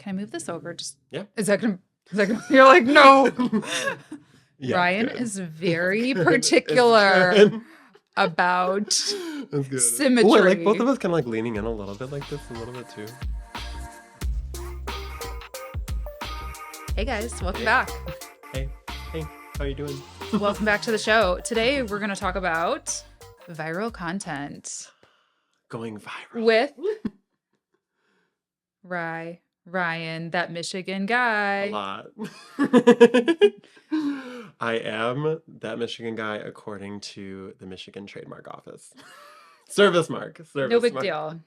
can I move this over? Just Yeah. Is that gonna you're like, no. Yeah, Ryan good. is very It's particular good. about That's good. symmetry. Oh, I like both of us kind of like leaning in a little bit like this, a little bit too. Hey guys, welcome back. Hey, how you doing? Welcome back to the show. Today we're going to talk about viral content Going viral. with Ryan, that Michigan guy. A lot. I am that Michigan guy according to the Michigan Trademark Office. Service mark. No big deal.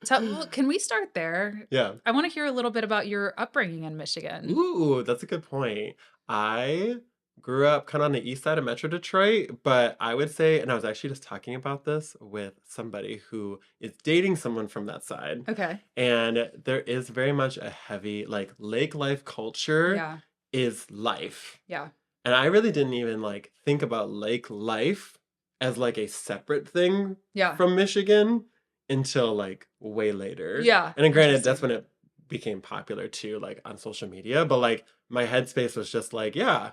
So, can we start there? Yeah. I want to hear a little bit about your upbringing in Michigan. Ooh, that's a good point. I grew up kind of on the east side of Metro Detroit, but I would say, and I was actually just talking about this with somebody who is dating someone from that side. Okay. And there is very much a heavy, like, lake life culture Yeah. is life. Yeah. And I really didn't even, like, think about lake life as, like, a separate thing Yeah. from Michigan until, like, way later. Yeah. And then granted, that's when it became popular, too, like, on social media. But, like, my headspace was just like, yeah,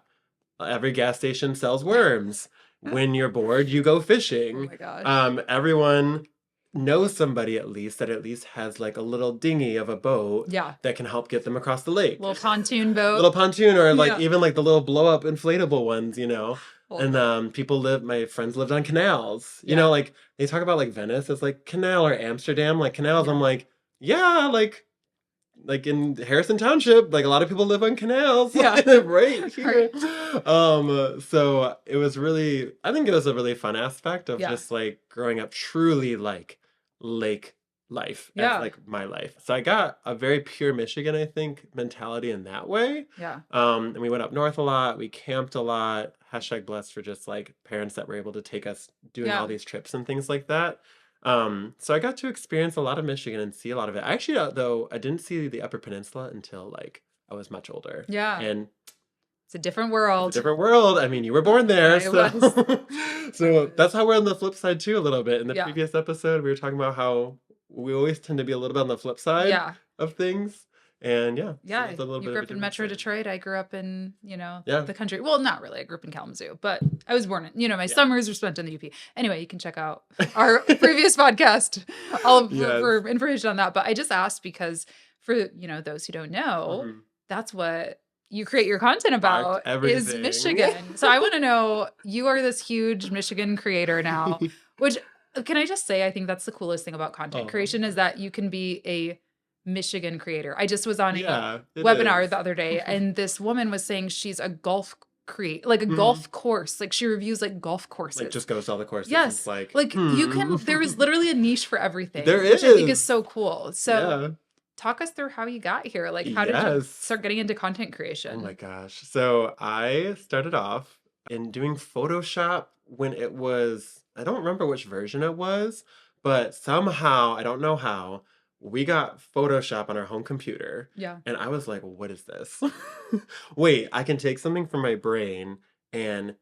every gas station sells worms. When you're bored, you go fishing. Oh, my gosh. Everyone knows somebody at least that at least has like a little dinghy of a boat that can help get them across the lake. Little pontoon boat. Little pontoon, or like even like the little blow up inflatable ones, you know. And my friends lived on canals. You know, like they talk about like Venice as like canal, or Amsterdam, like canals. I'm like, yeah, like in Harrison Township, like a lot of people live on canals. Right here. So it was really, I think it was a really fun aspect of just like growing up truly like lake life as like my life. So I got a very pure Michigan, I think, mentality in that way. And we went up north a lot. We camped a lot. # blessed for just like parents that were able to take us doing all these trips and things like that. So I got to experience a lot of Michigan and see a lot of it. Actually, though, I didn't see the Upper Peninsula until like I was much older. And it's a different world. It's a different world. I mean, you were born there. So that's how we're on the flip side too, a little bit. In the previous episode, we were talking about how we always tend to be a little bit on the flip side of things. And so you grew up in Metro Detroit. I grew up in, the country. Well, not really. I grew up in Kalamazoo, but I was born in, my summers were spent in the UP. Anyway, you can check out our previous podcast for information on that. But I just asked because for, those who don't know, that's what you create your content about is Michigan. So I want to know, you are this huge Michigan creator now, which can I just say, I think that's the coolest thing about content creation is that you can be a Michigan creator. I just was on a webinar the other day, and this woman was saying she's a golf golf course. Like she reviews like golf courses. Like just goes to all the courses. Yes. Like you can, there is literally a niche for everything. There which is. I think is so cool. So talk us through how you got here. Like how did you start getting into content creation? Oh my gosh. So I started off in doing Photoshop when it was, I don't remember which version it was, but somehow, I don't know how, we got Photoshop on our home computer. And I was like, what is this? Wait, I can take something from my brain and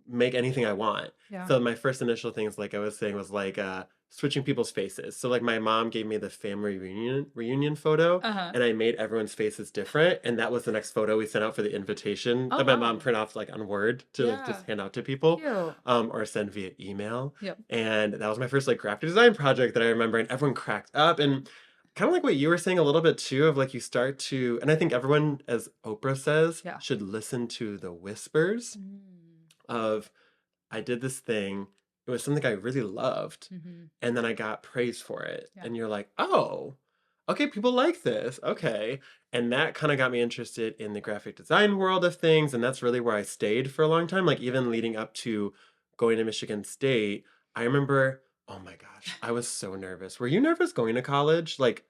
make anything I want. So my first initial things, like I was saying, was like switching people's faces. So like my mom gave me the family reunion photo, and I made everyone's faces different. And that was the next photo we sent out for the invitation that my mom printed off like on Word to like, just hand out to people, or send via email. And that was my first like graphic design project that I remember, and everyone cracked up. And kind of like what you were saying a little bit too, of like you start to, and I think everyone, as Oprah says, should listen to the whispers of, I did this thing. It was something I really loved. And then I got praise for it. And you're like, oh, okay, people like this. Okay. And that kind of got me interested in the graphic design world of things. And that's really where I stayed for a long time. Like even leading up to going to Michigan State, I remember, oh my gosh, I was so nervous. Were you nervous going to college like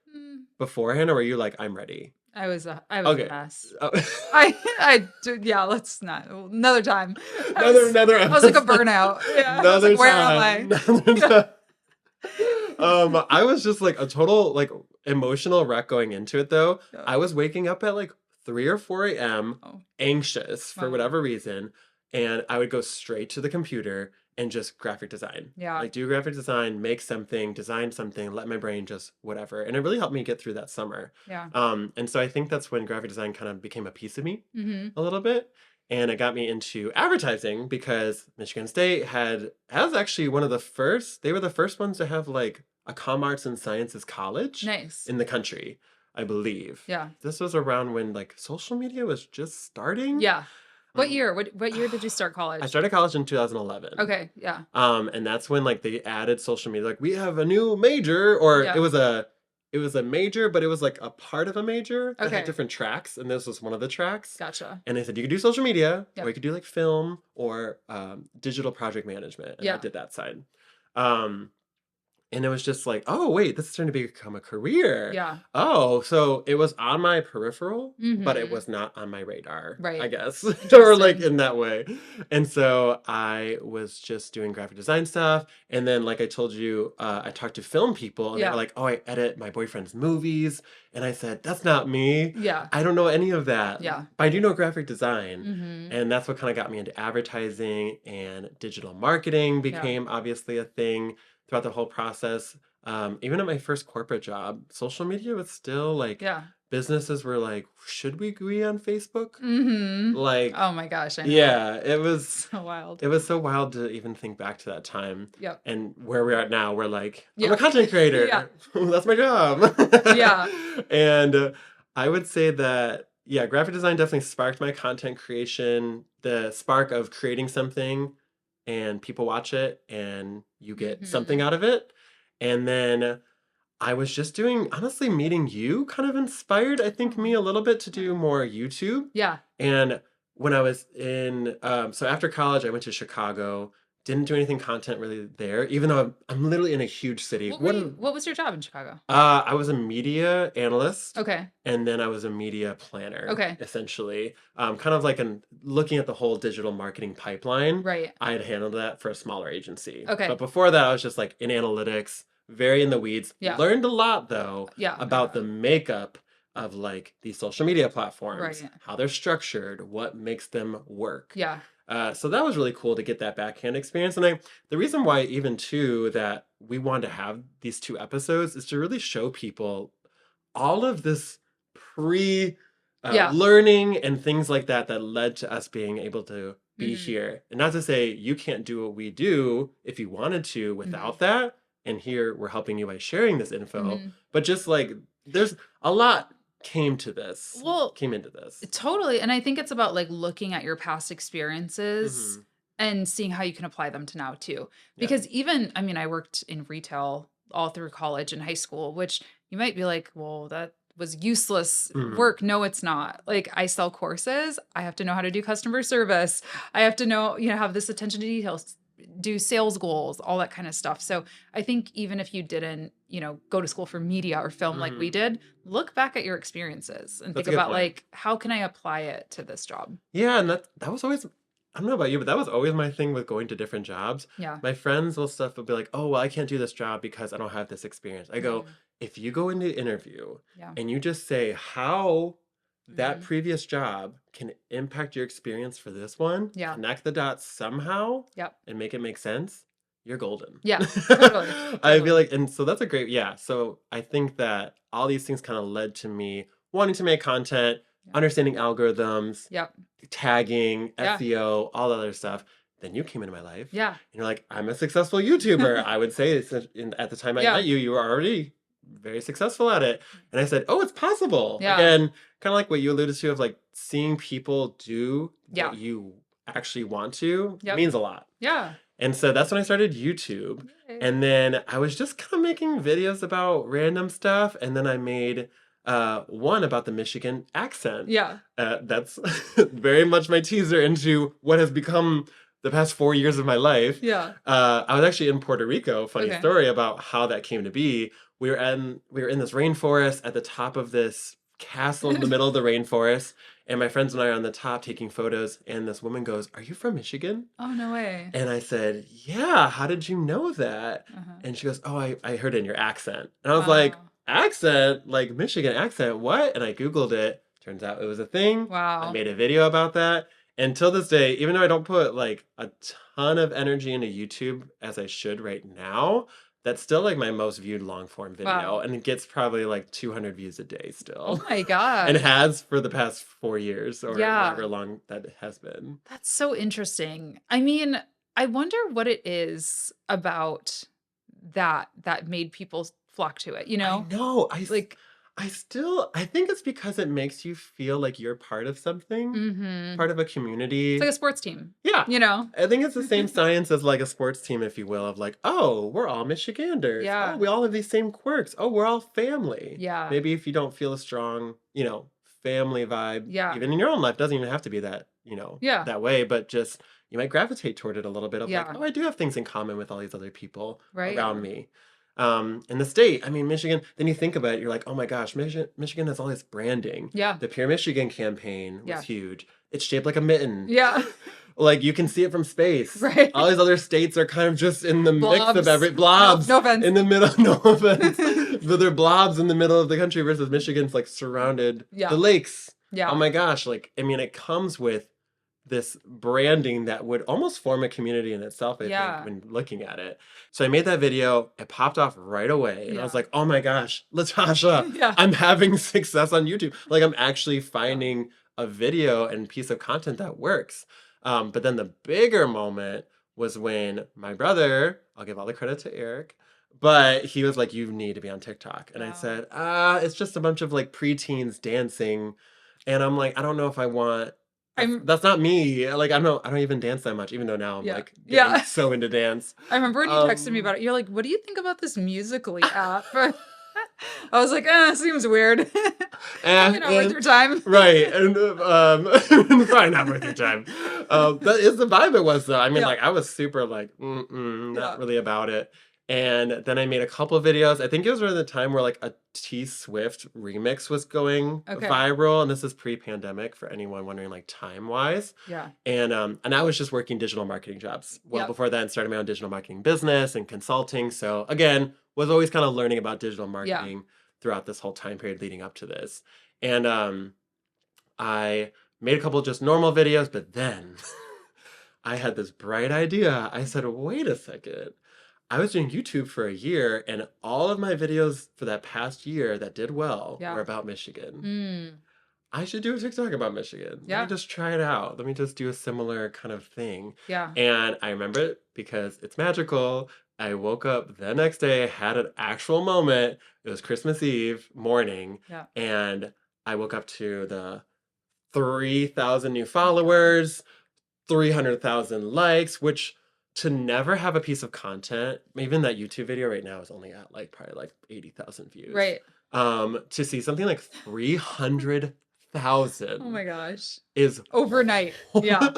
beforehand, or were you like, I'm ready? I was a mess. Let's not, another time. I was like a burnout. Another time. I was just like a total like emotional wreck going into it though. I was waking up at like 3 or 4 a.m. anxious for whatever reason. And I would go straight to the computer and just graphic design. Yeah. Like do graphic design, make something, design something, let my brain just whatever. And it really helped me get through that summer. Yeah. And so I think that's when graphic design kind of became a piece of me Mm-hmm. a little bit. And it got me into advertising because Michigan State has actually one of the first, they were the first ones to have like a comm arts and sciences college Nice. in the country, I believe. Yeah. This was around when like social media was just starting. Yeah. What year? What year did you start college? I started college in 2011. Okay, yeah. And that's when like they added social media. Like we have a new major, or Yeah. it was a major, but it was like a part of a major that Okay. had different tracks, and this was one of the tracks. Gotcha. And they said you could do social media, Yep. or you could do like film or digital project management. And I Yeah. did that side. And it was just like, oh, wait, this is starting to become a career. Yeah. Oh, so it was on my peripheral, but it Mm-hmm. was not on my radar, Right. I guess, or like in that way. And so I was just doing graphic design stuff. And then, like I told you, I talked to film people and they Yeah. were like, oh, I edit my boyfriend's movies. And I said, that's not me. Yeah. I don't know any of that. Yeah. But I do know graphic design. Mm-hmm. And that's what kind of got me into advertising, and digital marketing became obviously a thing throughout the whole process. Even at my first corporate job, social media was still like, businesses were like, should we agree on Facebook? Mm-hmm. Like, oh my gosh, I know. Yeah, it was so wild. It was so wild to even think back to that time. Yep. And where we're at now, we're like, I'm a content creator. Yeah. That's my job. Yeah. And I would say that, yeah, graphic design definitely sparked my content creation, the spark of creating something and people watch it and you get something out of it. And then I was just doing, honestly, meeting you kind of inspired, I think, me a little bit to do more YouTube. Yeah. And when I was in, so after college, I went to Chicago, didn't do anything content really there, even though I'm literally in a huge city. What was your job in Chicago? I was a media analyst. Okay. And then I was a media planner. Okay. Essentially. Kind of like looking at the whole digital marketing pipeline. Right. I had handled that for a smaller agency. Okay. But before that, I was just like in analytics, very in the weeds. Yeah. Learned a lot though about the the makeup of like these social media platforms, right. how they're structured, what makes them work. Yeah. So that was really cool to get that backhand experience. And the reason why even too that we wanted to have these 2 episodes is to really show people all of this learning and things like that that led to us being able to be here. And not to say you can't do what we do if you wanted to without that. And here we're helping you by sharing this info. But just like there's a lot came into this. Totally. And I think it's about like looking at your past experiences and seeing how you can apply them to now too. Because even, I mean, I worked in retail all through college and high school, which you might be like, well, that was useless work. No, it's not. Like I sell courses. I have to know how to do customer service. I have to know, have this attention to details, do sales goals, all that kind of stuff. So I think even if you didn't, go to school for media or film like we did, look back at your experiences and think about like, how can I apply it to this job? Yeah. And that was always, I don't know about you, but that was always my thing with going to different jobs. Yeah. My friends will be like, oh, well, I can't do this job because I don't have this experience. I go, if you go into the interview and you just say how that previous job can impact your experience for this one, connect the dots somehow and make it make sense, you're golden. Yeah, totally. I feel like, and so that's a great, so I think that all these things kind of led to me wanting to make content, understanding algorithms, tagging, SEO, all that other stuff. Then you came into my life. Yeah. And you're like, I'm a successful YouTuber. I would say at the time I met you, you were already very successful at it. And I said, oh, it's possible. Yeah. Again, kind of like what you alluded to of like seeing people do what you actually want to means a lot. Yeah. And so that's when I started YouTube. And then I was just kind of making videos about random stuff. And then I made one about the Michigan accent. Yeah. That's very much my teaser into what has become the past 4 years of my life. Yeah. I was actually in Puerto Rico. Funny story about how that came to be. We were in this rainforest at the top of this castle in the middle of the rainforest. And my friends and I are on the top taking photos. And this woman goes, "Are you from Michigan?" Oh, no way. And I said, "Yeah, how did you know that?" And she goes, "Oh, I heard it in your accent." And I was like, "Accent? Like Michigan accent? What?" And I Googled it. Turns out it was a thing. Wow. I made a video about that. And till this day, even though I don't put like a ton of energy into YouTube as I should right now, that's still like my most viewed long form video. Wow. And it gets probably like 200 views a day Oh still. my And gosh. has for the past 4 years or Yeah. whatever long that it has been. That's so interesting. I mean, I wonder what it is about that made people flock to it, you I know? know. Like, I think it's because it makes you feel like you're part of something, mhm. part of a It's like community. a sports team, Yeah. you know? I think it's the same science as like a sports team, if you will, of like, oh, we're all Michiganders. Oh, Yeah. we all have these same quirks. Oh, we're all family. Yeah. Maybe if you don't feel a strong, family vibe, Yeah. even in your own life, doesn't even have to be that, Yeah. that way, but just you might gravitate toward it a little bit of like, Yeah. oh, I do have things in common with all these other people Right? around me. In the state, I mean, Michigan, then you think about it, you're like, oh my gosh, Michigan has all this branding. Yeah. The Pure Michigan campaign was Yeah. huge. It's shaped like a mitten. Yeah. Like you can see it from space. Right. All these other states are kind of just in the mix of Blobs. blobs No offense. in the middle. No offense, but they're blobs in the middle of the country versus Michigan's like surrounded Yeah. the lakes. Yeah. Oh my gosh! Like I mean, it comes with this branding that would almost form a community in itself. I Yeah. think when looking at it. So I made that video. It popped off right away, and I was Yeah. like, oh my gosh, Latasha, Yeah. I'm having success on YouTube. Like I'm actually finding a video and piece of content that works. But then the bigger moment was when my brother, I'll give all the credit to Eric, but he was like, you need to be on TikTok. And I Wow. said, it's just a bunch of like preteens dancing. And I'm like, I don't know if I want, that's not me. Like, I don't even dance that much, even though now I'm Yeah. like Yeah. getting so into dance. I remember when you texted me about it. You're like, "What do you think about this Musical.ly app?" I was like, seems weird. Probably not worth your time. Right. And probably not worth your time. That is the vibe it was though. I mean, Yeah. like I was super like, not Yeah. really about it. And then I made a couple of videos. I think it was around the time where like a T Swift remix was going Okay. viral. And this is pre-pandemic for anyone wondering like time-wise. Yeah. And I was just working digital marketing jobs well Yep. before that and started my own digital marketing business and consulting. So again, was always kind of learning about digital marketing throughout this whole time period leading up to this. And I made a couple of just normal videos, but then I had this bright idea. I said, wait a second. I was doing YouTube for a year, and all of my videos for that past year that did well were about Michigan. Mm. I should do a TikTok about Michigan. Yeah. Let me just try it out. Let me just do a similar kind of thing. Yeah. And I remember it because it's magical. I woke up the next day, had an actual moment. It was Christmas Eve morning. Yeah. And I woke up to the 3,000 new followers, 300,000 likes, which to never have a piece of content, even that YouTube video right now is only at like probably like 80,000 views. Right. To see something like 300,000. Oh my gosh. Is overnight. Yeah.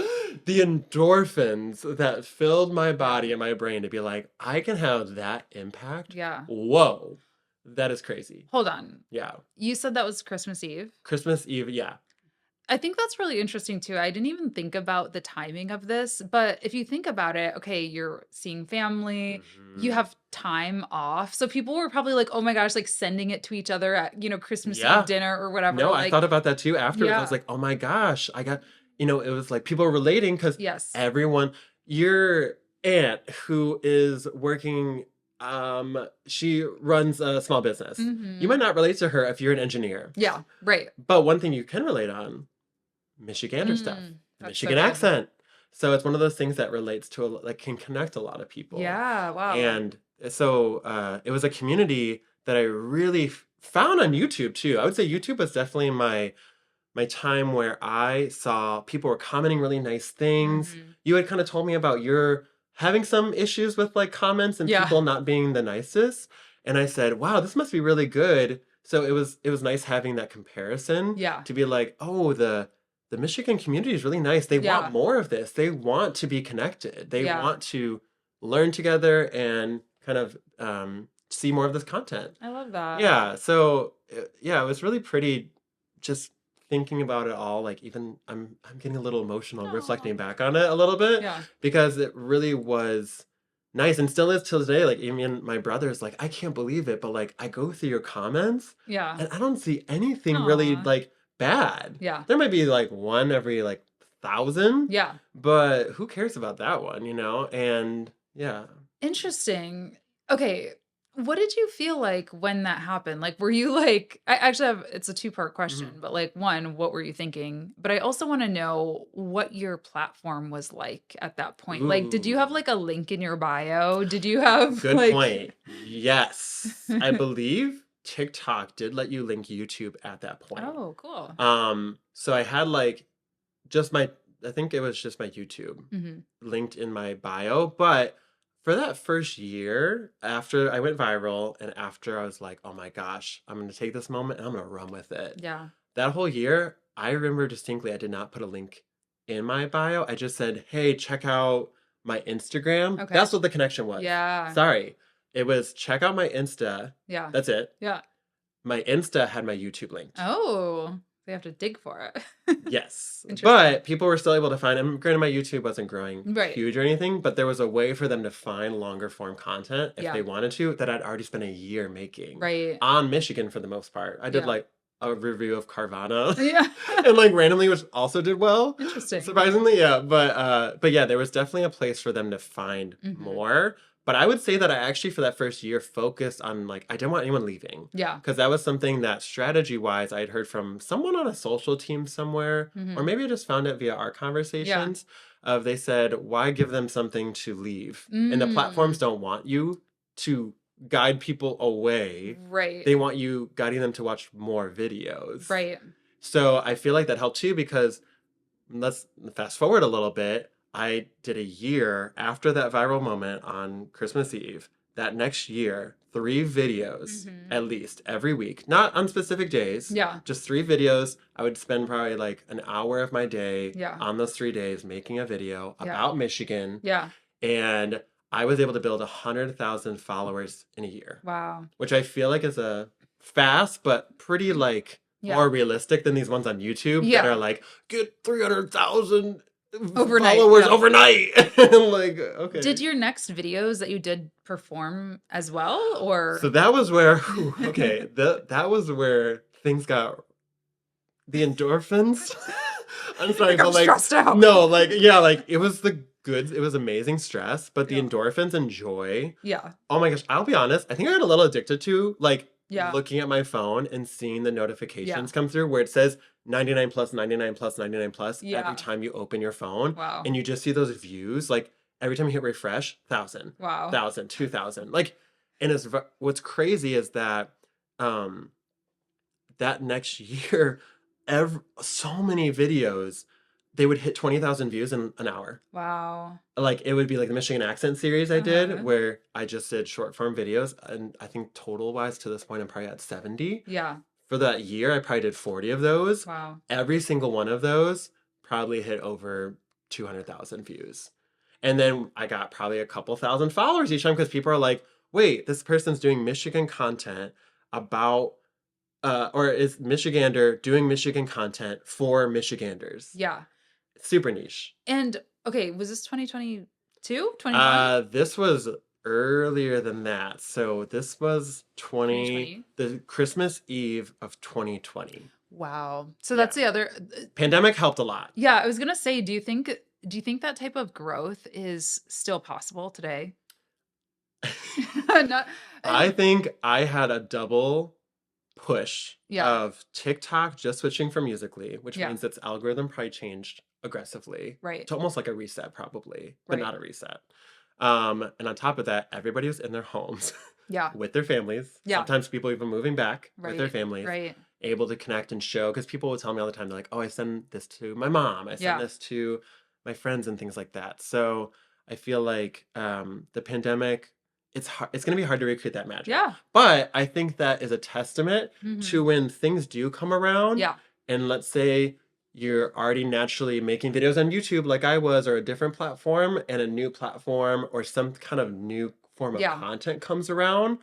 The endorphins that filled my body and my brain to be like, I can have that impact. Yeah. Whoa. That is crazy. Hold on. Yeah. You said that was Christmas Eve? Christmas Eve, yeah. I think that's really interesting too. I didn't even think about the timing of this, but if you think about it, okay, you're seeing family, you Mhm. have time off. So people were probably like, oh my gosh, like sending it to each other at, Christmas Yeah. Eve dinner or whatever. No, I like, thought about that too afterwards. I Yeah. was like, oh my gosh, I got, it was like people were relating because yes. everyone, your aunt who is working, she runs a small business. Mhm. You might not relate to her if you're an engineer. Yeah, right. But one thing you can relate on, Michigander stuff, the that's Michigan so good. accent. So it's one of those things that relates to, like, can connect a lot of people. Yeah, wow. And so it was a community that I really found on YouTube too. I would say YouTube was definitely my time where I saw people were commenting really nice things. Mhm. You had kind of told me about your having some issues with like comments and Yeah. people not being the nicest. And I said, wow, this must be really good. So it was nice having that comparison. Yeah. To be like, oh, the Michigan community is really nice. They Yeah. want more of this. They want to be connected. They Yeah. want to learn together and kind of see more of this content. I love that. Yeah. So yeah, it was really pretty just thinking about it all. Like even I'm getting a little emotional reflecting Aw. back on it a little bit Yeah. because it really was nice and still is till today. Like even my brother's like, I can't believe it, but like I go through your comments Yeah. and I don't see anything really Aw. like bad. Yeah. There might be like one every like 1,000. Yeah. But who cares about that one, you know? And yeah. Interesting. Okay. What did you feel like when that happened? Like, were you like, I actually have, it's a two-part question, Mhm. but like, one, what were you thinking? But I also want to know what your platform was like at that point. Like, did you have Ooh, like a link in your bio? Did you have good like, point. Yes. I believe TikTok did let you link YouTube at that point. oh, cool. So I had like just my, I think it was just my YouTube Hmm. linked in my bio. But for that first year, after I went viral and after I was like, oh my gosh, I'm going to take this moment and I'm going to run with it. Yeah. That whole year, I remember distinctly, I did not put a link in my bio. I just said, hey, check out my Instagram. Okay. That's what the connection was. Yeah. Sorry. It was check out my Insta. Yeah. That's it. Yeah. My Insta had my YouTube linked. Oh, they have to dig for it. Yes. Interesting. But people were still able to find him. Granted, my YouTube wasn't growing Right. huge or anything, but there was a way for them to find longer form content if Yeah. they wanted to that I'd already spent a year making Right. on Michigan for the most part. I did Yeah. like a review of Carvana Yeah. and like randomly, which also did well, Interesting. surprisingly. Yeah. But yeah, there was definitely a place for them to find Hmm. more. But I would say that I actually, for that first year, focused on like, I didn't want anyone leaving. Yeah. Because that was something that strategy wise, I had heard from someone on a social team somewhere, or Hmm. maybe I just found it via our Yeah. conversations. Of they said, why give them something to leave? And the platforms Mm. don't want you to guide people away. Right. They want you guiding them to watch more videos. Right. So I feel like that helped too because let's fast forward a little bit. I did a year after that viral moment on Christmas Eve. That next year, 3 videos Hmm. at least every week, not on specific days, Yeah. just 3 videos. I would spend probably like an hour of my day Yeah. on those 3 days making a video Yeah. about Michigan. Yeah. And I was able to build 100,000 followers in a year, Wow. which I feel like is a fast but pretty like Yeah. more realistic than these ones on YouTube that are Yeah. like get 300,000 Overnight. followers Yeah. overnight. Like, okay. Did your next videos that you did perform as well, or? So that was where, okay, that was where things got the endorphins. I'm sorry, Like I'm but like, stressed out. no, like, yeah, like it was the goods, it was amazing stress, but the Yeah. endorphins and joy. Yeah. Oh my gosh, I'll be honest, I think I got a little addicted to like Yeah. looking at my phone and seeing the Yeah. notifications come through where it says 99 plus, 99 plus, 99 plus Yeah. every time you open your phone. Wow. And you just see those views, like every time you hit refresh, 1,000, Wow. 1,000, 2,000. Like, and it's what's crazy is that um that next year, so many videos, they would hit 20,000 views in an hour. Wow. Like it would be like the Michigan accent series I Uh-huh. did where I just did short form videos. And I think total wise to this point, I'm probably at 70. Yeah. For that year, I probably did 40 of those. Wow. Every single one of those probably hit over 200,000 views. And then I got probably a couple thousand followers each time because people are like, wait, this person's doing Michigan content about or is Michigander doing Michigan content for Michiganders? Yeah. Super niche. And okay, was this 2022? 21? This was earlier than that. So this was 2020? the Christmas Eve of 2020. Wow. So Yeah. that's the other Pandemic helped a lot. yeah, I was gonna say, do you think that type of growth is still possible today? Not, I think I had a double push yeah. of TikTok just switching from Musically, which Yeah. means its algorithm probably changed aggressively Right. to almost like a reset, probably, but Right. not a reset. And on top of that, everybody was in their homes Yeah. with their families. Yeah. Sometimes people even moving back with their Right. families, Right. able to connect and show. Because people would tell me all the time, they're like, "Oh, I send this to my mom. I send Yeah. this to my friends and things like that." So I feel like the pandemic, it's hard. It's going to be hard to recreate that magic. Yeah. But I think that is a testament Mhm. to when things do come around. Yeah. And let's say you're already naturally making videos on YouTube like I was, or a different platform, and a new platform or some kind of new form of Yeah. content comes around,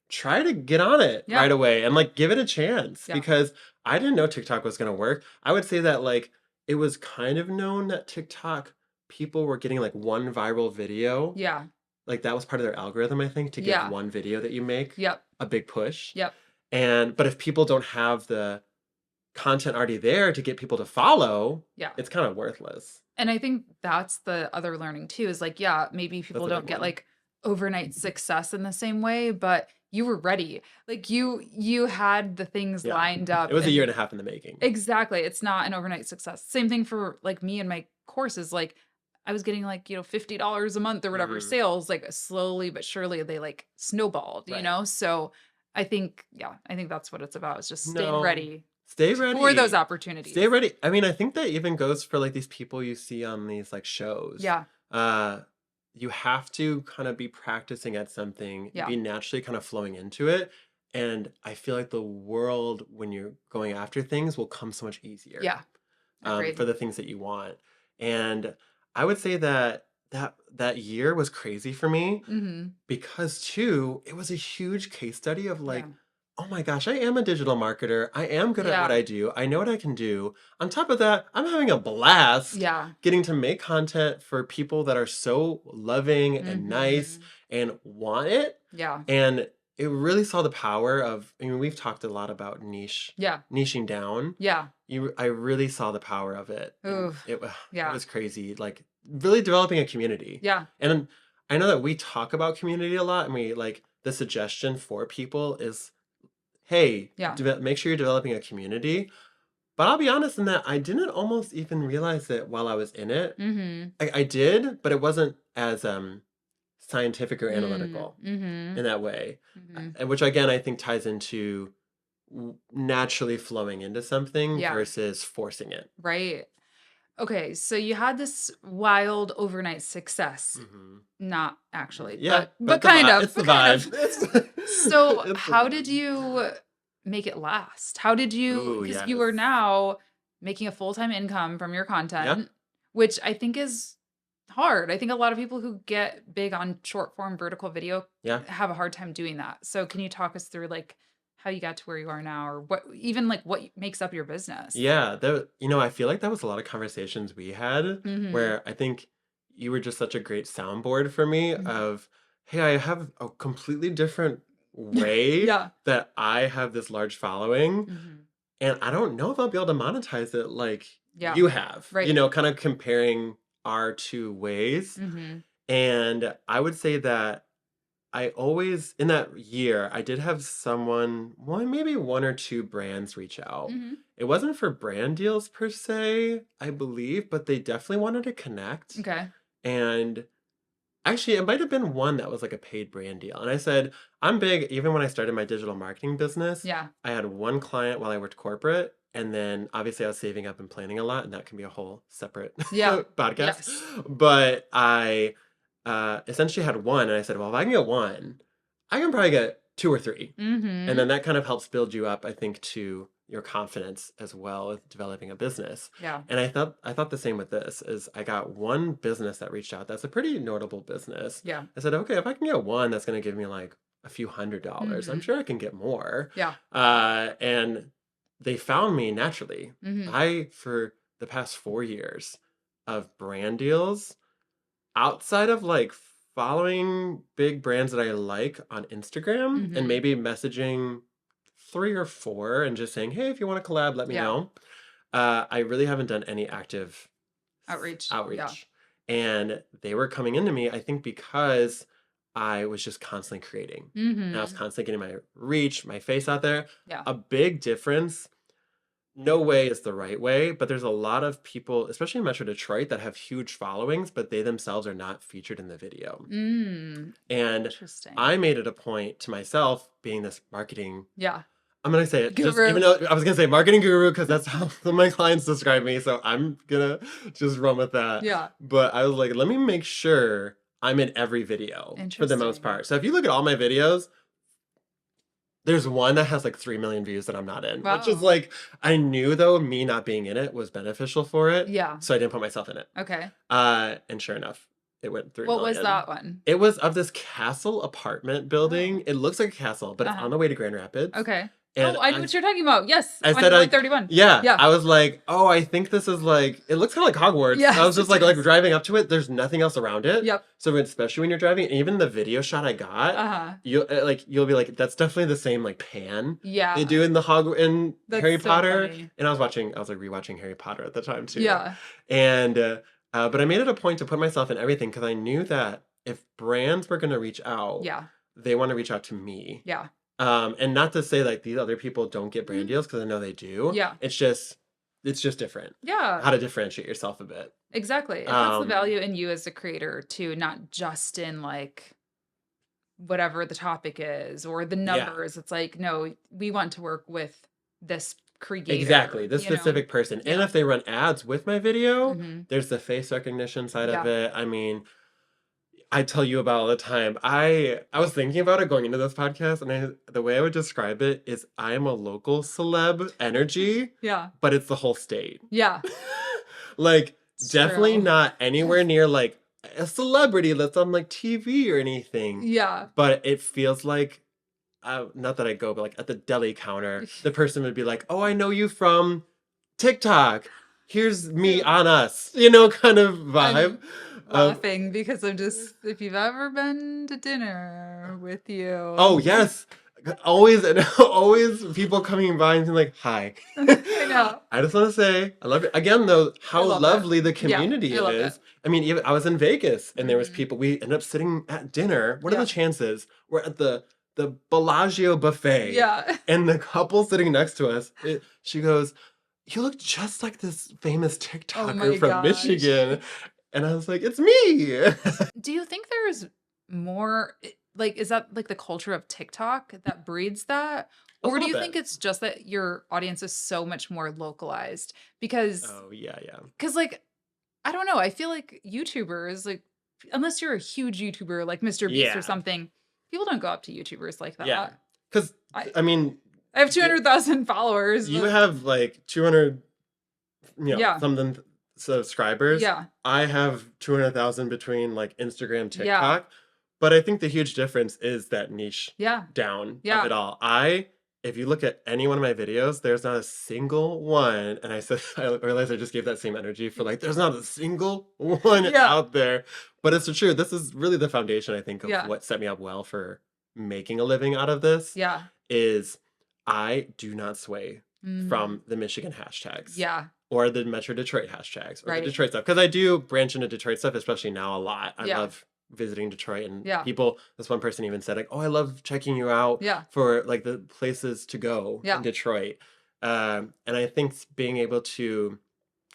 try to get on it Yeah. right away and like give it a chance Yeah. because I didn't know TikTok was going to work. I would say that like it was kind of known that TikTok people were getting like one viral video. Yeah. Like that was part of their algorithm, I think, to give Yeah. one video that you make Yep. a big push. Yep. But if people don't have the content already there to get people to follow, Yeah. it's kind of worthless. And I think that's the other learning too, is like, yeah, maybe people That's a don't big get one. like overnight success in the same way, but you were ready. Like you had the things Yeah. lined up. It was a year and a half in the making. Exactly. It's not an overnight success. Same thing for like me and my courses. Like I was getting like, $50 a month or whatever Mhm. sales, like slowly but surely they like snowballed, you Right. know? So I think that's what it's about. Is just staying No. ready Stay for those ready. opportunities. Stay ready. I mean, I think that even goes for like these people you see on these like shows. Yeah. You have to kind of be practicing at something, Yeah. be naturally kind of flowing into it. And I feel like the world, when you're going after things, will come so much easier. Yeah. Agreed. For the things that you want. And I would say that that year was crazy for me Mm-hmm. because too, it was a huge case study of like, Yeah. oh my gosh, I am a digital marketer. I am good at what Yeah. I do. I know what I can do. On top of that, I'm having a blast Yeah. getting to make content for people that are so loving and nice Mm-hmm. and want it. Yeah. And it really saw the power of, I mean, we've talked a lot about Yeah. niching down. Yeah. I really saw the power of it. And Ooh. it Yeah. was crazy. Like really developing a community. Yeah. And I know that we talk about community a lot, and we like the suggestion for people is, hey, Yeah. make sure you're developing a community. But I'll be honest in that I didn't almost even realize it while I was in it. Mm-hmm. I did, but it wasn't as scientific or analytical Mm-hmm. in that way. Mm-hmm. And which again I think ties into naturally flowing into something Yeah. versus forcing it. Right. Okay, so you had this wild overnight success. Mhm. Not actually, Yeah, but the kind vibe. of. It's the But kind vibe. of. So It's the how did vibe. you make it last? How did you, Ooh, because you yes. are now making a full-time income from your Yeah. content, which I think is hard. I think a lot of people who get big on short form vertical video Yeah. have a hard time doing that. So can you talk us through like how you got to where you are now, or what even like what makes up your business? Yeah, I feel like that was a lot of conversations we had Mm-hmm. where I think you were just such a great soundboard for me Mm-hmm. of, hey, I have a completely different way Yeah. that I have this large following, Mm-hmm. and I don't know if I'll be able to monetize it like Yeah. you have. Right. Kind of comparing our two ways. Mm-hmm. And I would say that I always, in that year, I did have maybe one or two brands reach out. Mm-hmm. It wasn't for brand deals per se, I believe, but they definitely wanted to connect. Okay. And actually, it might have been one that was like a paid brand deal. And I said, I'm big, even when I started my digital marketing business, Yeah. I had one client while I worked corporate. And then obviously I was saving up and planning a lot, and that can be a whole separate Yeah. podcast. Yes. But I essentially had one, and I said, well, if I can get one, I can probably get two or three. Mm-hmm. And then that kind of helps build you up, I think, to your confidence as well with developing a business. Yeah. And I thought the same with this is I got one business that reached out. That's a pretty notable business. Yeah. I said, okay, if I can get one, that's going to give me like a few $100s. I'm Mhm. sure I can get more. Yeah. And they found me naturally. Mm-hmm. For the past 4 years of brand deals, outside of like following big brands that I like on Instagram Mhm. and maybe messaging 3 or 4 and just saying, hey, if you want to collab, let me Yeah. know. I really haven't done any active Outreach. Yeah. outreach. And they were coming into me, I think, because I was just constantly creating. And I was Mm-hmm. constantly getting my reach, my face out there. Yeah. A big difference. No way is the right way, but there's a lot of people, especially in Metro Detroit, that have huge followings, but they themselves are not featured in the video. And Interesting. I made it a point to myself, being this marketing, Yeah. I'm going to say it, just Guru. even though I was going to say marketing guru, because that's how some of my clients describe me. So I'm going to just run with that. Yeah. But I was like, let me make sure I'm in every video for the most Interesting. part. So if you look at all my videos, there's one that has like 3 million views that I'm not in, which is Wow. like, I knew though, me not being in it was beneficial for it. Yeah. So I didn't put myself in it. Okay. And sure enough, it went 3 What million. was that one? It was of this castle apartment building. Oh. It looks like a castle, but it's Uh-huh. on the way to Grand Rapids. Okay. And Oh, I know what you're talking about. Yes, I on said, Route like, 31. yeah, Yeah. I was like, oh, I think this is like, it looks kind of like Hogwarts. I was Yes, just it like does. driving up to it. There's nothing else around it. Yep. So especially when you're driving, and even the video shot I got, Uh-huh. you'll be like, that's definitely the same like pan they Yeah. do in the in Harry That's so Potter. funny. And I was like rewatching Harry Potter at the time too. Yeah. And but I made it a point to put myself in everything because I knew that if brands were going to reach out, Yeah. they want to reach out to me. Yeah. And not to say like these other people don't get brand Mhm. deals because I know they do. Yeah. It's just different. Yeah. How to differentiate yourself a bit. Exactly. It puts the value in you as a creator too, not just in like whatever the topic is or the Yeah. numbers. It's like, no, we want to work with this creator. Exactly. This you know? specific person. And Yeah. if they run ads with my video, Mhm. there's the face recognition side of Yeah. it. I mean, I tell you about all the time. I was thinking about it going into this podcast, and the way I would describe it is I am a local celeb energy, Yeah. but it's the whole state. Yeah. Like, It's definitely true. not anywhere near like a celebrity that's on like TV or anything. Yeah. But it feels like, not that I go, but like at the deli counter, the person would be like, "Oh, I know you from TikTok. Here's me on us," kind of vibe. Laughing because I'm just, if you've ever been to dinner with you. Oh yes, always and always people coming by and being like, "Hi." I know. I just want to say I love it again. Though how love lovely it. the community Yeah, I love is. it. I mean, even I was in Vegas and there was Mhm. people. We ended up sitting at dinner. What are Yeah. the chances? We're at the Bellagio buffet. Yeah. And the couple sitting next to us, she goes, "You look just like this famous TikToker my from gosh. Michigan." And I was like, "It's me." Do you think there's more, like, is that like the culture of TikTok that breeds that? A Or do little you bit. think it's just that your audience is so much more localized? Because, Oh, yeah. like, I don't know. I feel like YouTubers, like, unless you're a huge YouTuber like Mr. Beast Yeah. or something, people don't go up to YouTubers like that. Yeah. Because, I mean, I have 200,000 followers. you but- have like 200, Yeah. something subscribers. Yeah. I have 200,000 between like Instagram, TikTok. Yeah. But I think the huge difference is that niche Yeah. down Yeah. of it all. If you look at any one of my videos, there's not a single one, and I realized I just gave that same energy for like, there's not a single one Yeah. out there. But it's true. This is really the foundation, I think, of Yeah. what set me up well for making a living out of this. Yeah. Is I do not sway Mm. from the Michigan hashtags. Yeah. Or the Metro Detroit hashtags or Right. the Detroit stuff. Because I do branch into Detroit stuff, especially now a lot. I Yeah. love visiting Detroit and Yeah. people, this one person even said like, "Oh, I love checking you out Yeah. for like the places to go Yeah. in Detroit." And I think being able to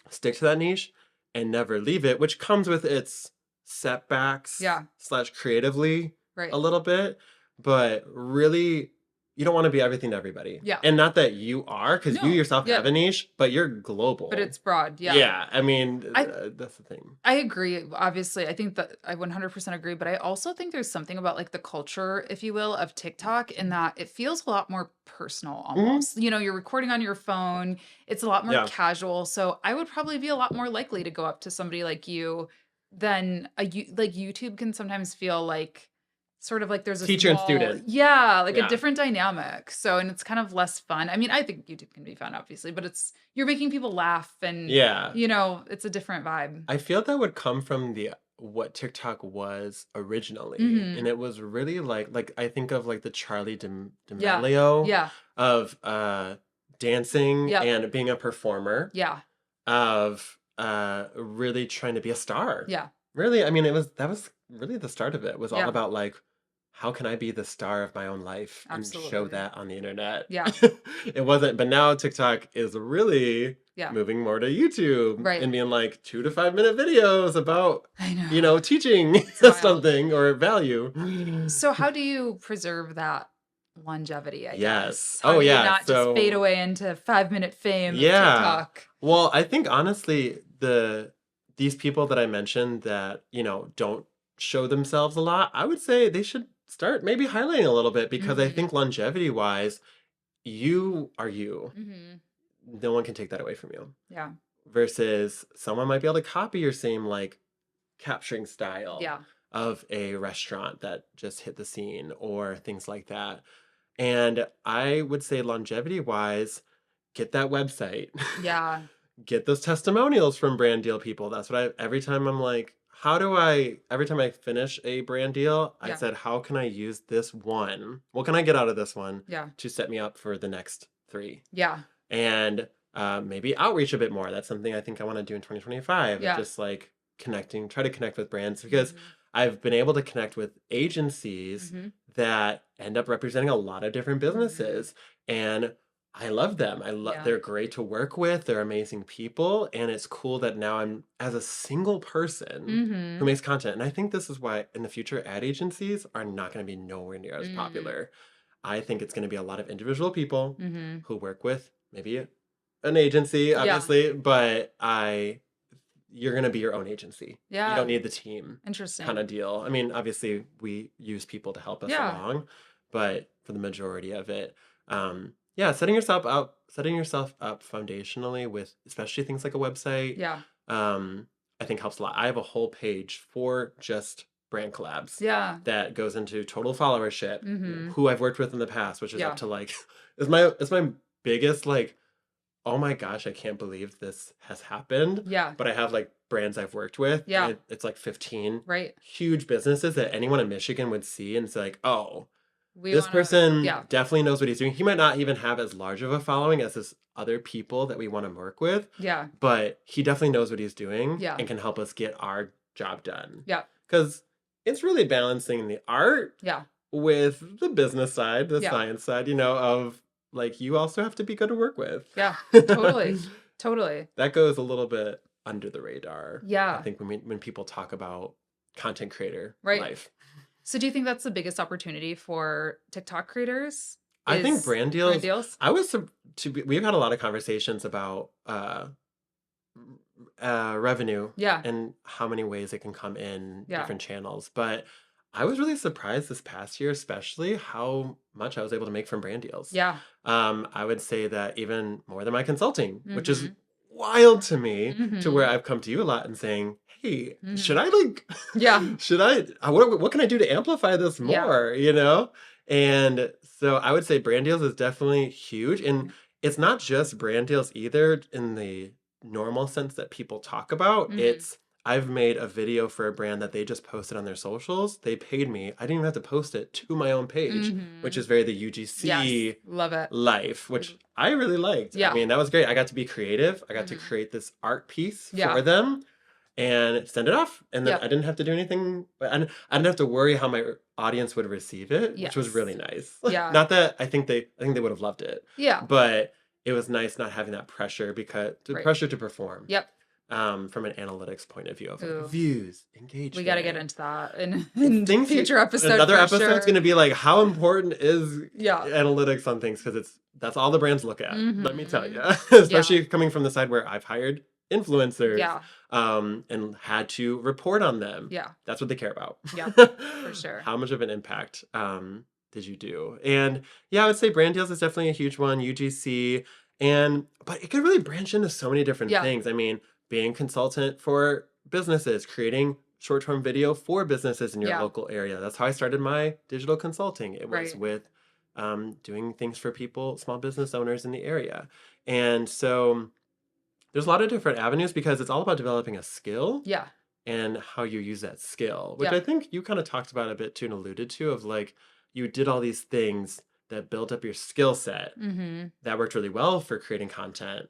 stick to that niche and never leave it, which comes with its setbacks Yeah. / creatively Right. a little bit, but really you don't want to be everything to everybody. Yeah. And not that you are, because No, you yourself yeah. have a niche, but you're global. But it's broad. Yeah. Yeah, I mean, that's the thing. I agree. Obviously, I think that I 100% agree, but I also think there's something about like the culture, if you will, of TikTok in that it feels a lot more personal almost. You're recording on your phone. It's a lot more Yeah. casual. So I would probably be a lot more likely to go up to somebody like you than like YouTube can sometimes feel like sort of like there's a Teacher and student. Yeah, like Yeah. a different dynamic. So, and it's kind of less fun. I mean, I think YouTube can be fun, obviously, but you're making people laugh and, Yeah. it's a different vibe. I feel that would come from what TikTok was originally. Mhm. And it was really like I think of like the Charlie Yeah. D'Amelio Yeah. of dancing Yep. and being a performer, Yeah. of really trying to be a star. Yeah. Really, I mean, that was really the start of it. It was all Yeah. about like, how can I be the star of my own life and show Absolutely. that on the internet? Yeah. It wasn't, but now TikTok is really Yeah. moving more to YouTube Right. and being like 2 to 5 minute videos about, I know. teaching wild. something or value. So how do you preserve that longevity, I Yes. guess? How Oh, do you yeah, not so- just fade away into 5-minute fame of Yeah. TikTok? Well, I think honestly, these people that I mentioned that, don't show themselves a lot, I would say they should start maybe highlighting a little bit because I Mhm. think longevity wise, you are you. Mm-hmm. No one can take that away from you. Yeah. Versus someone might be able to copy your same like capturing style Yeah. of a restaurant that just hit the scene or things like that. And I would say longevity wise, get that website. Yeah. Get those testimonials from brand deal people. That's what every time I'm like, every time I finish a brand deal, I Yeah. said, how can I use this one? What can I get out of this one Yeah. to set me up for the next 3? Yeah. And maybe outreach a bit more. That's something I think I want to do in 2025. Yeah. Just like try to connect with brands because I've been able to connect with agencies that end up representing a lot of different businesses. And I love them. They're great to work with. They're amazing people. And it's cool that now I'm as a single person who makes content. And I think this is why in the future ad agencies are not going to be nowhere near as popular. I think it's going to be a lot of individual people who work with maybe an agency, obviously, but you're going to be your own agency. Yeah. You don't need the team. Interesting. Kind of deal. I mean, obviously we use people to help us along, but for the majority of it, setting yourself up foundationally with especially things like a website. Yeah. I think helps a lot. I have a whole page for just brand collabs. Yeah. That goes into total followership, who I've worked with in the past, which is up to like it's my biggest like, oh my gosh, I can't believe this has happened. Yeah. But I have like brands I've worked with. Yeah. It's like 15 right. huge businesses that anyone in Michigan would see and it's like, oh, this person definitely knows what he's doing. He might not even have as large of a following as this other people that we want to work with. Yeah. But he definitely knows what he's doing and can help us get our job done. Yeah. Because it's really balancing the art with the business side, the science side, of like, you also have to be good to work with. Yeah, totally. Totally. That goes a little bit under the radar. Yeah. I think when people talk about content creator right. life. So do you think that's the biggest opportunity for TikTok creators? I think brand deals. We've had a lot of conversations about revenue and how many ways it can come in different channels. But I was really surprised this past year, especially how much I was able to make from brand deals. Yeah. I would say that even more than my consulting, which is wild to me, to where I've come to you a lot and saying, hey, should I what can I do to amplify this more, And so I would say brand deals is definitely huge. And it's not just brand deals either in the normal sense that people talk about. I've made a video for a brand that they just posted on their socials. They paid me. I didn't even have to post it to my own page, which is very the UGC love it. life, which I really liked. Yeah. I mean, that was great. I got to be creative. I got to create this art piece for them and send it off. And then I didn't have to do anything. I didn't have to worry how my audience would receive it, which was really nice. Yeah. Not that I think they would have loved it. Yeah. But it was nice not having that pressure pressure to perform. Yep. From an analytics point of view of like, views, engagement. We got to get into that in future episodes. Another episode's going to be like, how important is analytics on things? Because that's all the brands look at. Let me tell you, especially coming from the side where I've hired influencers and had to report on them. Yeah, that's what they care about. Yeah, for sure. How much of an impact did you do? And I would say brand deals is definitely a huge one. UGC, but it could really branch into so many different things. I mean, being a consultant for businesses, creating short-term video for businesses in your local area. That's how I started my digital consulting. It was with doing things for people, small business owners in the area. And so there's a lot of different avenues because it's all about developing a skill and how you use that skill, which I think you kind of talked about a bit too and alluded to of like, you did all these things that built up your skill set that worked really well for creating content.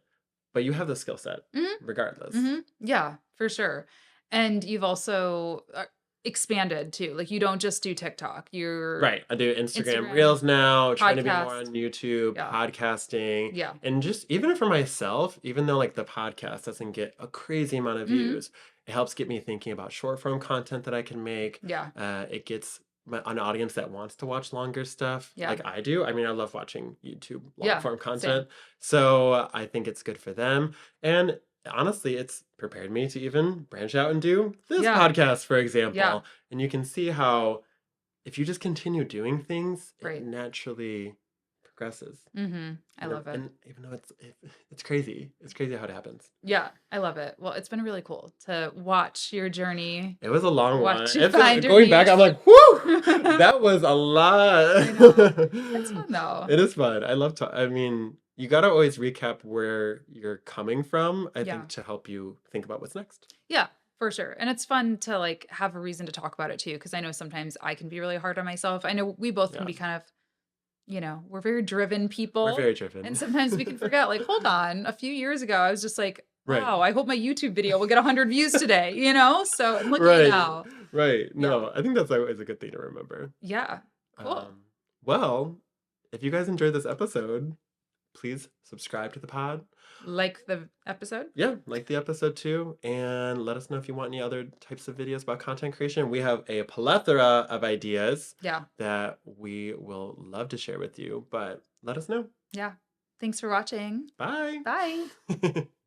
But you have the skill set regardless. Yeah, for sure. And you've also expanded too. Like you don't just do TikTok. You're right. I do Instagram Reels now, trying to be podcast. more on YouTube, podcasting. Yeah. And just even for myself, even though like the podcast doesn't get a crazy amount of views, it helps get me thinking about short form content that I can make. Yeah. It gets an audience that wants to watch longer stuff like I do. I mean, I love watching YouTube long form content. Same. So I think it's good for them. And honestly, it's prepared me to even branch out and do this podcast, for example. Yeah. And you can see how if you just continue doing things, it naturally progresses. I love it. And even though it's crazy. It's crazy how it happens. Yeah, I love it. Well, it's been really cool to watch your journey. It was a long one. Watch you find your Going back, niche. I'm like, whoo! That was a lot. I know. It's fun though. It is fun. I love to. I mean, you got to always recap where you're coming from, I think, to help you think about what's next. Yeah, for sure. And it's fun to like have a reason to talk about it too, because I know sometimes I can be really hard on myself. I know we both can be kind of, we're very driven people. We're very driven. And sometimes we can forget, like, hold on, a few years ago, I was just like, wow, I hope my YouTube video will get 100 views today, So look at now. Right. No, I think that's always a good thing to remember. Yeah. Cool. Well, if you guys enjoyed this episode, please subscribe to the pod. Like the episode? Yeah, like the episode too. And let us know if you want any other types of videos about content creation. We have a plethora of ideas that we will love to share with you, but let us know. Yeah. Thanks for watching. Bye. Bye.